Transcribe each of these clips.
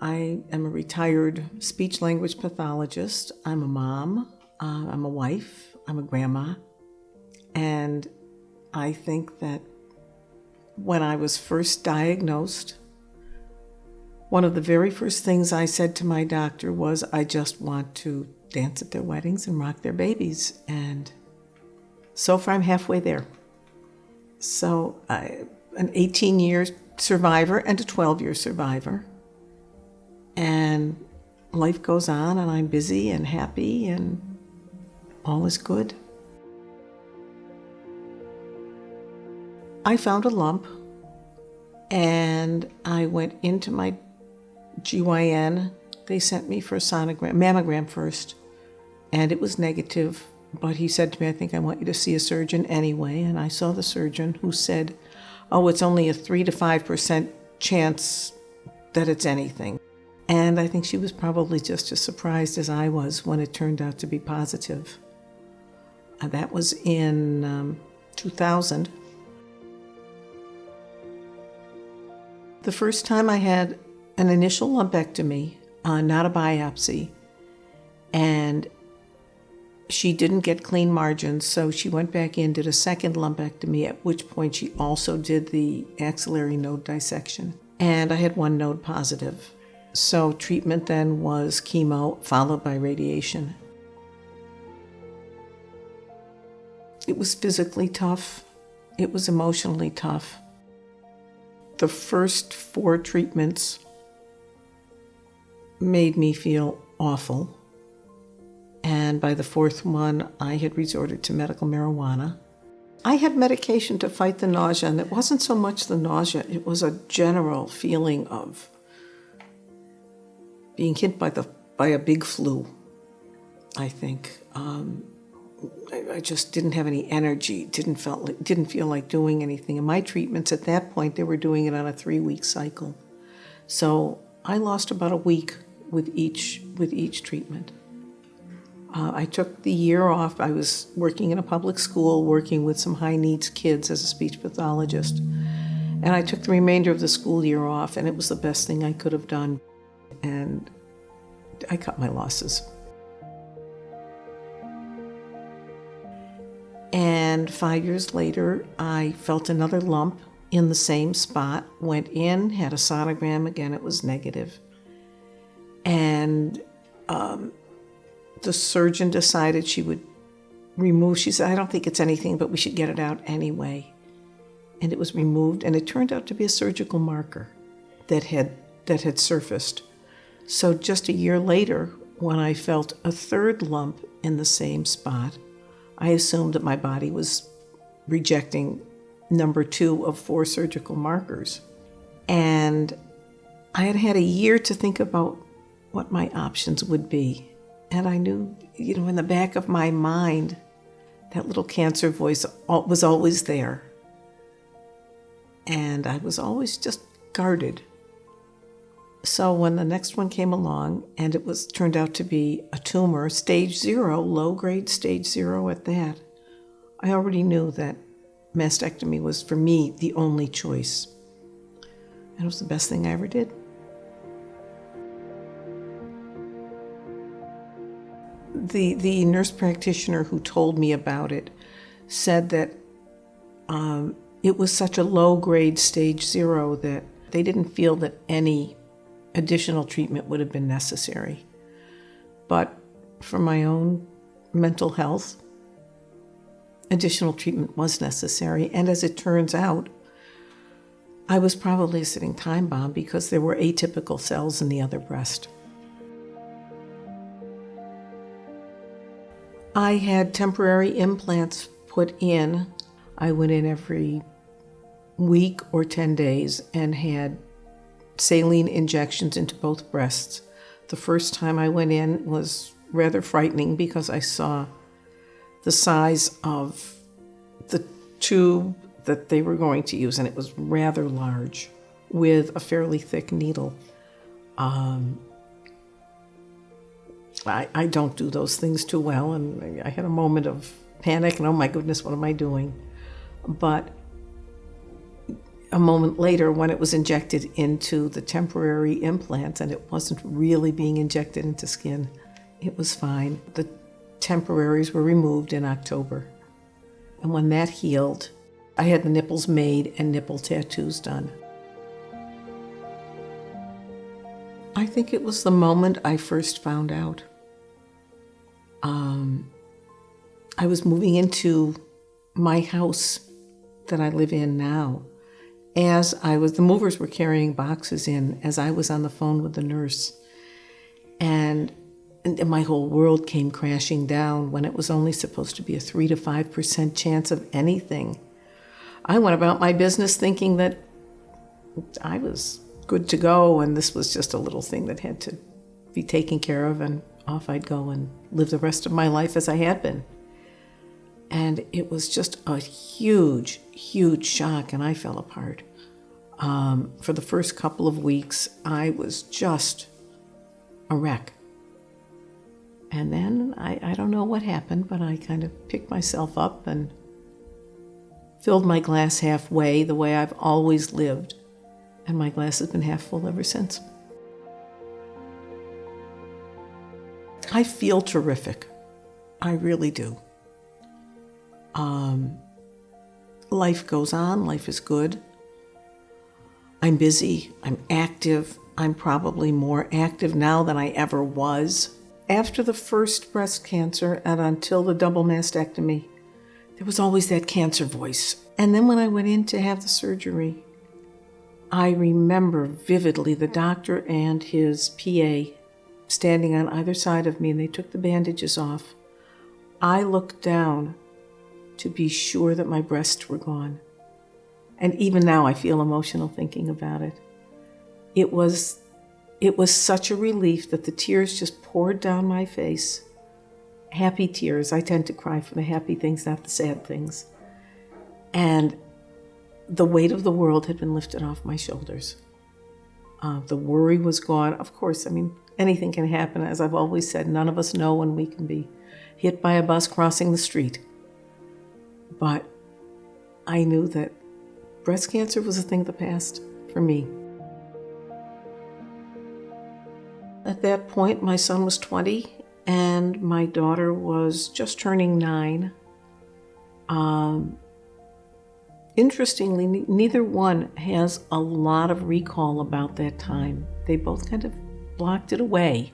I am a retired speech-language pathologist. I'm a mom, I'm a wife, I'm a grandma, and I think that when I was first diagnosed, one of the very first things I said to my doctor was, I just want to dance at their weddings and rock their babies. And so far, I'm halfway there. So I'm an 18-year survivor and a 12-year survivor. And life goes on, and I'm busy and happy, and all is good. I found a lump, and I went into my GYN. They sent me for a mammogram first, and it was negative. But he said to me, I think I want you to see a surgeon anyway. And I saw the surgeon, who said, oh, it's only a 3 to 5% chance that it's anything. And I think she was probably just as surprised as I was when it turned out to be positive. That was in 2000. The first time I had an initial lumpectomy, not a biopsy, and she didn't get clean margins, so she went back in, did a second lumpectomy, at which point she also did the axillary node dissection. And I had one node positive. So treatment then was chemo followed by radiation. It was physically tough. It was emotionally tough. The first 4 treatments made me feel awful. And by the 4th one, I had resorted to medical marijuana. I had medication to fight the nausea, and it wasn't so much the nausea, it was a general feeling of being hit by a big flu, I think. I just didn't have any energy, didn't feel like doing anything. And my treatments at that point, they were doing it on a 3-week cycle. So I lost about a week with each treatment. I took the year off. I was working in a public school, working with some high-needs kids as a speech pathologist. And I took the remainder of the school year off, and it was the best thing I could have done. And I cut my losses. And 5 years later, I felt another lump in the same spot, went in, had a sonogram, again it was negative. And the surgeon decided she would remove, she said, I don't think it's anything, but we should get it out anyway. And it was removed, and it turned out to be a surgical marker that had surfaced. So just a year later, when I felt a third lump in the same spot, I assumed that my body was rejecting number 2 of 4 surgical markers. And I had had a year to think about what my options would be. And I knew, in the back of my mind, that little cancer voice was always there. And I was always just guarded. So when the next one came along, and it turned out to be a tumor, stage 0, low-grade stage 0 at that, I already knew that mastectomy was, for me, the only choice. And it was the best thing I ever did. The nurse practitioner who told me about it said that it was such a low-grade stage 0 that they didn't feel that any additional treatment would have been necessary. But for my own mental health, additional treatment was necessary. And as it turns out, I was probably a sitting time bomb because there were atypical cells in the other breast. I had temporary implants put in. I went in every week or 10 days and had saline injections into both breasts. The first time I went in was rather frightening because I saw the size of the tube that they were going to use, and it was rather large with a fairly thick needle. I don't do those things too well, and I had a moment of panic and, oh my goodness, what am I doing? But a moment later, when it was injected into the temporary implant and it wasn't really being injected into skin, it was fine. The temporaries were removed in October. And when that healed, I had the nipples made and nipple tattoos done. I think it was the moment I first found out. I was moving into my house that I live in now. The movers were carrying boxes in as I was on the phone with the nurse. And my whole world came crashing down when it was only supposed to be a 3 to 5% chance of anything. I went about my business thinking that I was good to go, and this was just a little thing that had to be taken care of, and off I'd go and live the rest of my life as I had been. And it was just a huge, huge shock, and I fell apart. For the first couple of weeks, I was just a wreck. And then I don't know what happened, but I kind of picked myself up and filled my glass halfway, the way I've always lived. And my glass has been half full ever since. I feel terrific. I really do. Life goes on. Life is good. I'm busy. I'm active. I'm probably more active now than I ever was. After the first breast cancer and until the double mastectomy, there was always that cancer voice. And then when I went in to have the surgery, I remember vividly the doctor and his PA standing on either side of me, and they took the bandages off. I looked down to be sure that my breasts were gone. And even now I feel emotional thinking about it. It was such a relief that the tears just poured down my face. Happy tears. I tend to cry for the happy things, not the sad things. And the weight of the world had been lifted off my shoulders. The worry was gone. Of course, anything can happen. As I've always said, none of us know when we can be hit by a bus crossing the street. But I knew that breast cancer was a thing of the past for me. At that point, my son was 20 and my daughter was just turning 9. Interestingly, neither one has a lot of recall about that time. They both kind of blocked it away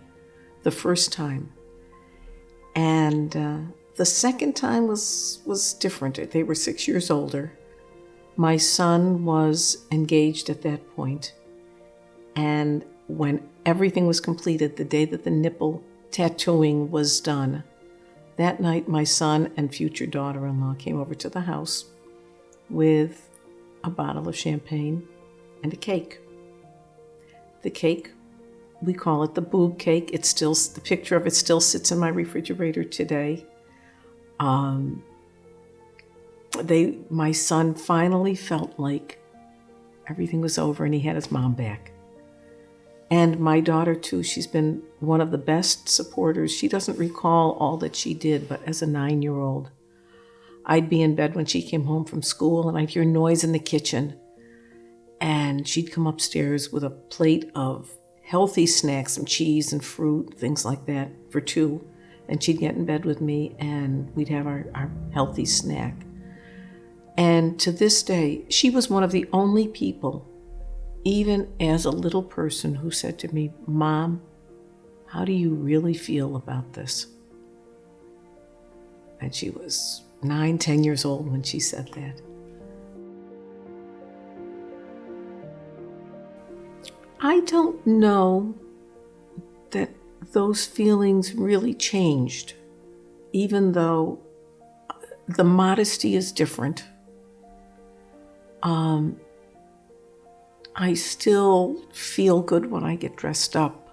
the first time. And the second time was different. They were 6 years older. My son was engaged at that point. And when everything was completed, the day that the nipple tattooing was done, that night my son and future daughter-in-law came over to the house with a bottle of champagne and a cake. The cake, we call it the boob cake. The picture of it still sits in my refrigerator today. My son finally felt like everything was over and he had his mom back. And my daughter too, she's been one of the best supporters. She doesn't recall all that she did, but as a 9-year-old, I'd be in bed when she came home from school and I'd hear noise in the kitchen. And she'd come upstairs with a plate of healthy snacks, some cheese and fruit, things like that for 2. And she'd get in bed with me and we'd have our healthy snack. And to this day, she was one of the only people, even as a little person, who said to me, "Mom, how do you really feel about this?" And she was 9, 10 years old when she said that. I don't know that those feelings really changed, even though the modesty is different. I still feel good when I get dressed up.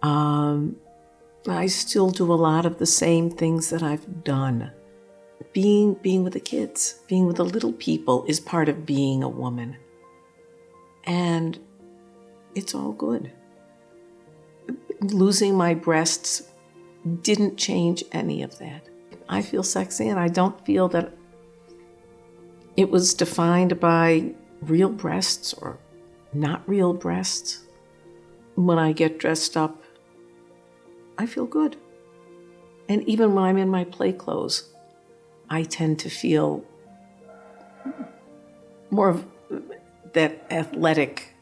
I still do a lot of the same things that I've done. Being with the kids, being with the little people is part of being a woman. And it's all good. Losing my breasts didn't change any of that. I feel sexy and I don't feel that it was defined by real breasts or not real breasts, when I get dressed up, I feel good. And even when I'm in my play clothes, I tend to feel more of that athletic,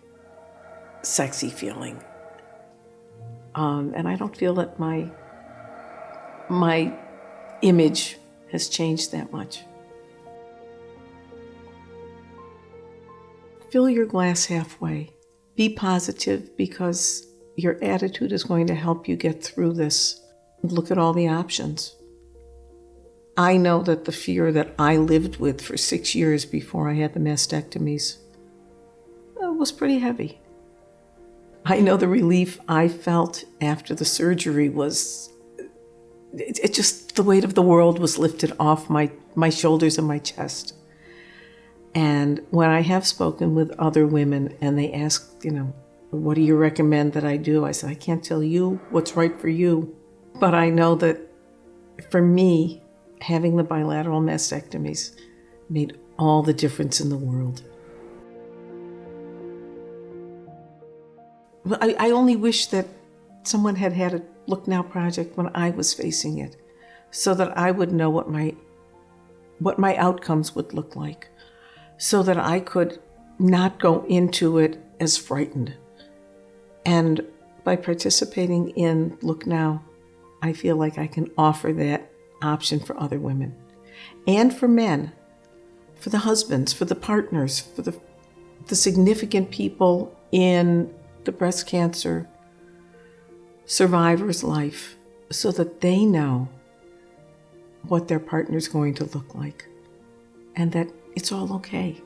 sexy feeling. And I don't feel that my image has changed that much. Fill your glass halfway. Be positive, because your attitude is going to help you get through this. Look at all the options. I know that the fear that I lived with for 6 years before I had the mastectomies was pretty heavy. I know the relief I felt after the surgery was, it just, the weight of the world was lifted off my shoulders and my chest. And when I have spoken with other women and they ask, what do you recommend that I do? I said, I can't tell you what's right for you, but I know that for me, having the bilateral mastectomies made all the difference in the world. I only wish that someone had had a Look Now project when I was facing it, so that I would know what my outcomes would look like, so that I could not go into it as frightened. And by participating in Look Now, I feel like I can offer that option for other women and for men, for the husbands, for the partners, for the significant people in the breast cancer survivor's life, so that they know what their partner's going to look like and that it's all okay.